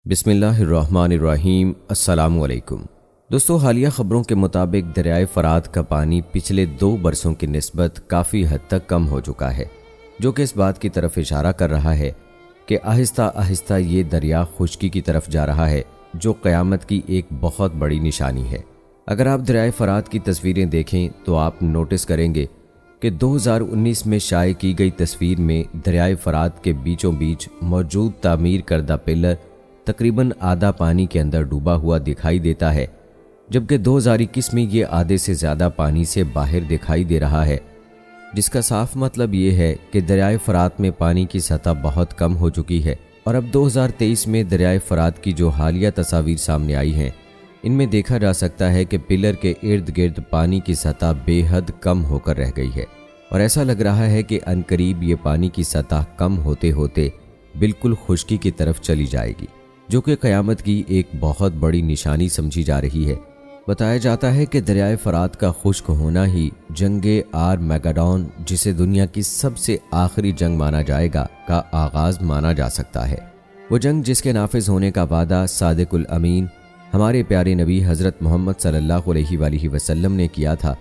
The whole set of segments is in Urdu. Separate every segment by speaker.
Speaker 1: بسم اللہ الرحمن الرحیم۔ السلام علیکم دوستو، حالیہ خبروں کے مطابق دریائے فرات کا پانی پچھلے 2 برسوں کی نسبت کافی حد تک کم ہو چکا ہے، جو کہ اس بات کی طرف اشارہ کر رہا ہے کہ آہستہ آہستہ یہ دریا خشکی کی طرف جا رہا ہے، جو قیامت کی ایک بہت بڑی نشانی ہے۔ اگر آپ دریائے فرات کی تصویریں دیکھیں تو آپ نوٹس کریں گے کہ 2019 میں شائع کی گئی تصویر میں دریائے فرات کے بیچوں بیچ موجود تعمیر کردہ پلر تقریباً آدھا پانی کے اندر ڈوبا ہوا دکھائی دیتا ہے، جبکہ 2021 میں یہ آدھے سے زیادہ پانی سے باہر دکھائی دے رہا ہے، جس کا صاف مطلب یہ ہے کہ دریائے فرات میں پانی کی سطح بہت کم ہو چکی ہے۔ اور اب 2023 میں دریائے فرات کی جو حالیہ تصاویر سامنے آئی ہیں، ان میں دیکھا جا سکتا ہے کہ پلر کے ارد گرد پانی کی سطح بے حد کم ہو کر رہ گئی ہے، اور ایسا لگ رہا ہے کہ عنقریب یہ پانی کی سطح کم ہوتے ہوتے بالکل خشکی کی طرف چلی جائے گی، جو کہ قیامت کی ایک بہت بڑی نشانی سمجھی جا رہی ہے۔ بتایا جاتا ہے کہ دریائے فرات کا خشک ہونا ہی جنگ آرمیگڈون، جسے دنیا کی سب سے آخری جنگ مانا جائے گا، کا آغاز مانا جا سکتا ہے۔ وہ جنگ جس کے نافذ ہونے کا وعدہ صادق الامین ہمارے پیارے نبی حضرت محمد صلی اللہ علیہ وآلہ وسلم نے کیا تھا،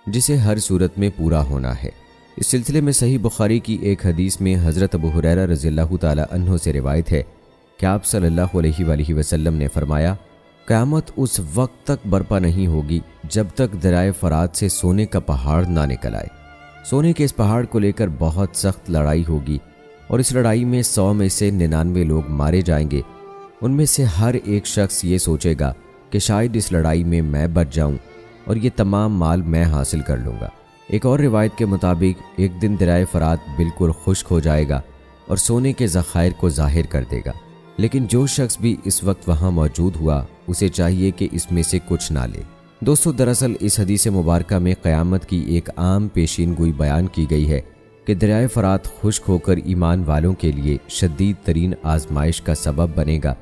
Speaker 1: جسے ہر صورت میں پورا ہونا ہے۔ اس سلسلے میں صحیح بخاری کی ایک حدیث میں حضرت ابو ہریرہ رضی اللہ تعالی عنہ سے روایت ہے کہ آپ صلی اللہ علیہ وآلہ وسلم نے فرمایا، قیامت اس وقت تک برپا نہیں ہوگی جب تک دریائے فرات سے سونے کا پہاڑ نہ نکل آئے۔ سونے کے اس پہاڑ کو لے کر بہت سخت لڑائی ہوگی، اور اس لڑائی میں 100 میں سے 99 لوگ مارے جائیں گے۔ ان میں سے ہر ایک شخص یہ سوچے گا کہ شاید اس لڑائی میں میں بچ جاؤں اور یہ تمام مال میں حاصل کر لوں گا۔ ایک اور روایت کے مطابق ایک دن دریائے فرات بالکل خشک ہو جائے گا اور سونے کے ذخائر کو ظاہر کر دے گا، لیکن جو شخص بھی اس وقت وہاں موجود ہوا اسے چاہیے کہ اس میں سے کچھ نہ لے۔ دوستو، دراصل اس حدیث مبارکہ میں قیامت کی ایک عام پیشین گوئی بیان کی گئی ہے کہ دریائے فرات خشک ہو کر ایمان والوں کے لیے شدید ترین آزمائش کا سبب بنے گا۔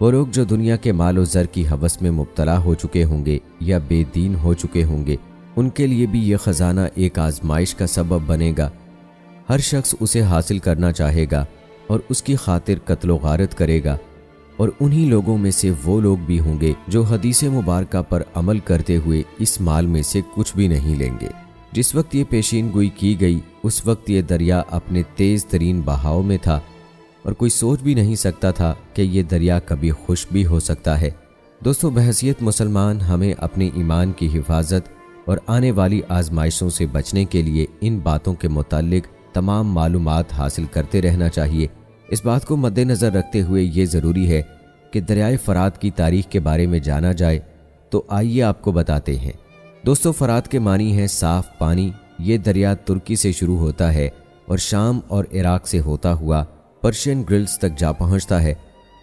Speaker 1: وہ لوگ جو دنیا کے مال و زر کی ہوس میں مبتلا ہو چکے ہوں گے یا بے دین ہو چکے ہوں گے، ان کے لیے بھی یہ خزانہ ایک آزمائش کا سبب بنے گا۔ ہر شخص اسے حاصل کرنا چاہے گا اور اس کی خاطر قتل و غارت کرے گا، اور انہی لوگوں میں سے وہ لوگ بھی ہوں گے جو حدیث مبارکہ پر عمل کرتے ہوئے اس مال میں سے کچھ بھی نہیں لیں گے۔ جس وقت یہ پیشین گوئی کی گئی اس وقت یہ دریا اپنے تیز ترین بہاؤ میں تھا، اور کوئی سوچ بھی نہیں سکتا تھا کہ یہ دریا کبھی خشک بھی ہو سکتا ہے۔ دوستو، بحیثیت مسلمان ہمیں اپنے ایمان کی حفاظت اور آنے والی آزمائشوں سے بچنے کے لیے ان باتوں کے متعلق تمام معلومات حاصل کرتے رہنا چاہیے۔ اس بات کو مد نظر رکھتے ہوئے یہ ضروری ہے کہ دریائے فرات کی تاریخ کے بارے میں جانا جائے، تو آئیے آپ کو بتاتے ہیں۔ دوستو، فرات کے معنی ہے صاف پانی۔ یہ دریا ترکی سے شروع ہوتا ہے اور شام اور عراق سے ہوتا ہوا پرشین گلز تک جا پہنچتا ہے۔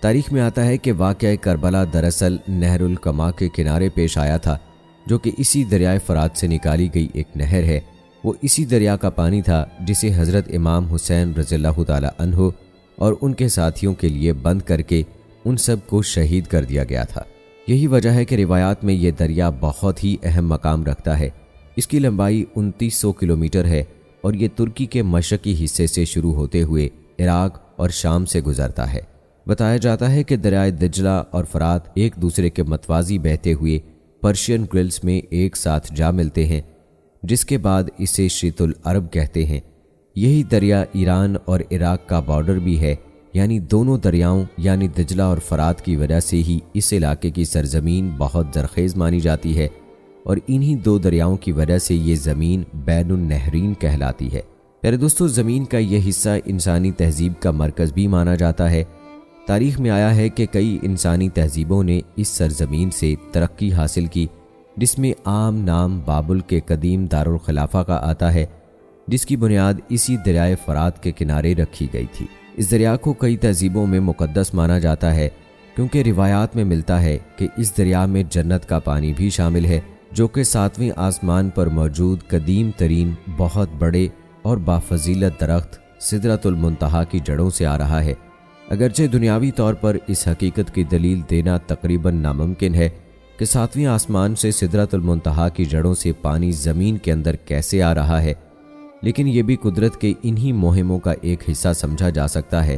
Speaker 1: تاریخ میں آتا ہے کہ واقعہ کربلا دراصل نہر الکما کے کنارے پیش آیا تھا، جو کہ اسی دریائے فرات سے نکالی گئی ایک نہر ہے۔ وہ اسی دریا کا پانی تھا جسے حضرت امام حسین رضی اللہ تعالی عنہ اور ان کے ساتھیوں کے لیے بند کر کے ان سب کو شہید کر دیا گیا تھا۔ یہی وجہ ہے کہ روایات میں یہ دریا بہت ہی اہم مقام رکھتا ہے۔ اس کی لمبائی 2900 کلومیٹر ہے، اور یہ ترکی کے مشرقی حصے سے شروع ہوتے ہوئے عراق اور شام سے گزرتا ہے۔ بتایا جاتا ہے کہ دریائے دجلہ اور فرات ایک دوسرے کے متوازی بہتے ہوئے پرشین گلز میں ایک ساتھ جا ملتے ہیں، جس کے بعد اسے شیت العرب کہتے ہیں۔ یہی دریا ایران اور عراق کا بارڈر بھی ہے، یعنی دونوں دریاؤں یعنی دجلہ اور فرات کی وجہ سے ہی اس علاقے کی سرزمین بہت زرخیز مانی جاتی ہے، اور انہی 2 دریاؤں کی وجہ سے یہ زمین بین النہرین کہلاتی ہے۔ پیارے دوستو، زمین کا یہ حصہ انسانی تہذیب کا مرکز بھی مانا جاتا ہے۔ تاریخ میں آیا ہے کہ کئی انسانی تہذیبوں نے اس سرزمین سے ترقی حاصل کی، جس میں عام نام بابل کے قدیم دارالخلافہ کا آتا ہے، جس کی بنیاد اسی دریائے فرات کے کنارے رکھی گئی تھی۔ اس دریا کو کئی تہذیبوں میں مقدس مانا جاتا ہے، کیونکہ روایات میں ملتا ہے کہ اس دریا میں جنت کا پانی بھی شامل ہے، جو کہ 7ویں آسمان پر موجود قدیم ترین بہت بڑے اور بافضیلت درخت سدرۃ المنتہا کی جڑوں سے آ رہا ہے۔ اگرچہ دنیاوی طور پر اس حقیقت کی دلیل دینا تقریباً ناممکن ہے کہ 7ویں آسمان سے سدرۃ المنتہا کی جڑوں سے پانی زمین کے اندر کیسے آ رہا ہے، لیکن یہ بھی قدرت کے انہی مہموں کا ایک حصہ سمجھا جا سکتا ہے